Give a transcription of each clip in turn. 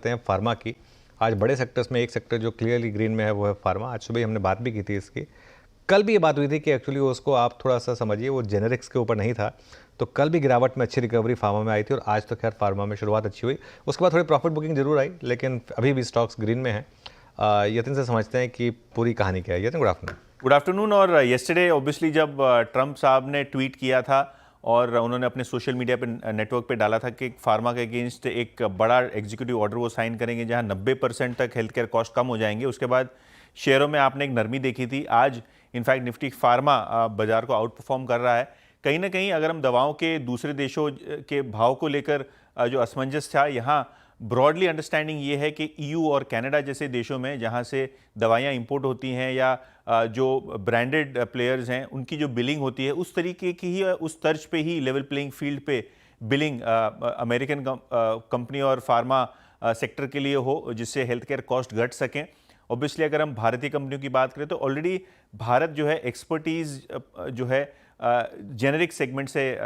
करते हैं फार्मा की। आज बड़े सेक्टर्स में एक सेक्टर जो क्लियरली ग्रीन में है वो है फार्मा। आज सुबह हमने बात भी की थी इसकी। कल भी ये बात हुई थी कि एक्चुअली उसको आप थोड़ा सा समझिए, वो जेनेरिक्स के ऊपर नहीं था, तो कल भी गिरावट में अच्छी रिकवरी फार्मा में आई थी और आज तो खैर फार्मा में शुरुआत अच्छी हुई। उसके बाद थोड़ी प्रॉफिट बुकिंग जरूर आई, लेकिन अभी भी स्टॉक्स ग्रीन में है। यतिन से समझते हैं कि पूरी कहानी क्या है। Yatin, good afternoon. Good afternoon. और येस्टरडे ऑब्वियसली जब ट्रंप साहब ने ट्वीट किया था और उन्होंने अपने सोशल मीडिया पे नेटवर्क पे डाला था कि फार्मा के अगेंस्ट एक बड़ा एग्जीक्यूटिव ऑर्डर वो साइन करेंगे जहां 90% तक हेल्थ केयर कॉस्ट कम हो जाएंगे, उसके बाद शेयरों में आपने एक नरमी देखी थी। आज इनफैक्ट निफ्टी फार्मा बाजार को आउट परफॉर्म कर रहा है। कहीं ना कहीं अगर हम दवाओं के दूसरे देशों के भाव को लेकर जो असमंजस था, यहाँ ब्रॉडली अंडरस्टैंडिंग ये है कि ईयू और कनाडा जैसे देशों में जहाँ से दवाइयाँ इंपोर्ट होती हैं या जो ब्रांडेड प्लेयर्स हैं उनकी जो बिलिंग होती है उस तरीके की ही, उस तर्ज पे ही लेवल प्लेइंग फील्ड पे बिलिंग अमेरिकन कंपनी और फार्मा सेक्टर के लिए हो, जिससे हेल्थ केयर कॉस्ट घट सकें। ऑब्वियसली अगर हम भारतीय कंपनियों की बात करें तो ऑलरेडी भारत जो है एक्सपर्टीज़ जो है जेनेरिक सेगमेंट से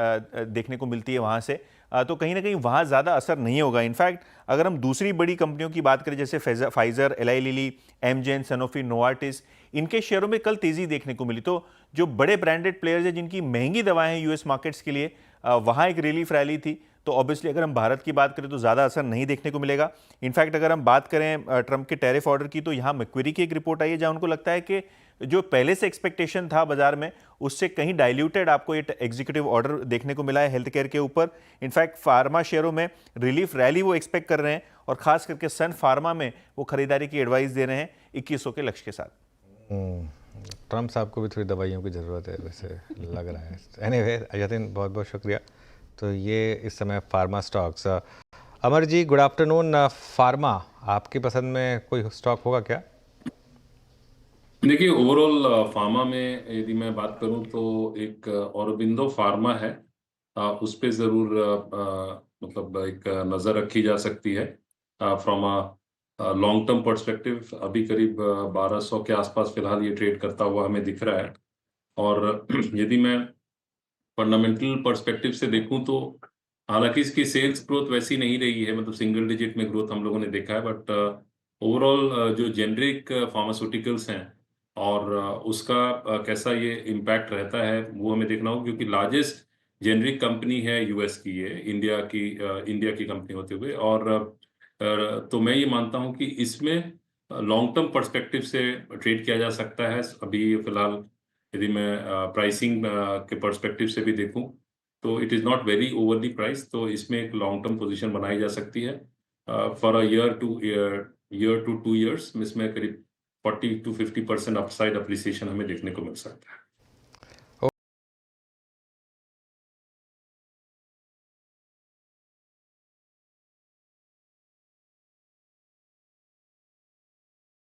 देखने को मिलती है वहाँ से, तो कहीं ना कहीं वहाँ ज़्यादा असर नहीं होगा। इनफैक्ट अगर हम दूसरी बड़ी कंपनियों की बात करें जैसे Pfizer, Eli Lilly, Amgen, Sanofi, Novartis, इनके शेयरों में कल तेज़ी देखने को मिली। तो जो बड़े ब्रांडेड प्लेयर्स हैं जिनकी महंगी दवाएं हैं यूएस मार्केट्स के लिए, वहाँ एक रिलीफ रैली थी। तो ऑब्वियसली अगर हम भारत की बात करें तो ज़्यादा असर नहीं देखने को मिलेगा। इनफैक्ट अगर हम बात करें ट्रंप के टैरिफ ऑर्डर की, तो यहाँ मैक्वेरी की एक रिपोर्ट आई है जहाँ उनको लगता है कि जो पहले से एक्सपेक्टेशन था बाजार में उससे कहीं डाइल्यूटेड आपको ये एग्जीक्यूटिव ऑर्डर देखने को मिला है हेल्थ केयर के ऊपर। इनफैक्ट फार्मा शेयरों में रिलीफ रैली वो एक्सपेक्ट कर रहे हैं और खास करके सन फार्मा में वो खरीदारी की एडवाइस दे रहे हैं 2100 के लक्ष्य के साथ। ट्रंप साहब को भी थोड़ी दवाइयों की ज़रूरत है वैसे लग रहा है। एनीवे यतिन, बहुत बहुत शुक्रिया। तो ये इस समय pharma stocks. Amar ji, good afternoon. Pharma आपकी पसंद में कोई स्टॉक होगा क्या? देखिए, ओवरऑल फार्मा में यदि मैं बात करूं तो एक औरोबिंदो फार्मा है, उस पे ज़रूर मतलब एक नज़र रखी जा सकती है from a long term perspective. अभी करीब 1200 के आसपास फिलहाल ये ट्रेड करता हुआ हमें दिख रहा है। और यदि मैं फंडामेंटल पर्सपेक्टिव से देखूं तो हालांकि इसकी सेल्स ग्रोथ वैसी नहीं रही है, मतलब सिंगल डिजिट में ग्रोथ हम लोगों ने देखा है, बट ओवरऑल जो जेनरिक फार्मास्यूटिकल्स हैं और उसका कैसा ये इम्पैक्ट रहता है वो हमें देखना होगा, क्योंकि लार्जेस्ट जेनरिक कंपनी है यूएस की, ये इंडिया की कंपनी होते हुए। और तो मैं ये मानता हूँ कि इसमें लॉन्ग टर्म पर्सपेक्टिव से ट्रेड किया जा सकता है। अभी फिलहाल यदि मैं प्राइसिंग के पर्सपेक्टिव से भी देखूं तो it is not very overly price, तो इसमें एक लॉन्ग टर्म पोजीशन बनाई जा सकती है for a year to 2 years. इसमें करीब 40 to 50% अपसाइड अप्रिसिएशन हमें देखने को मिल सकता है।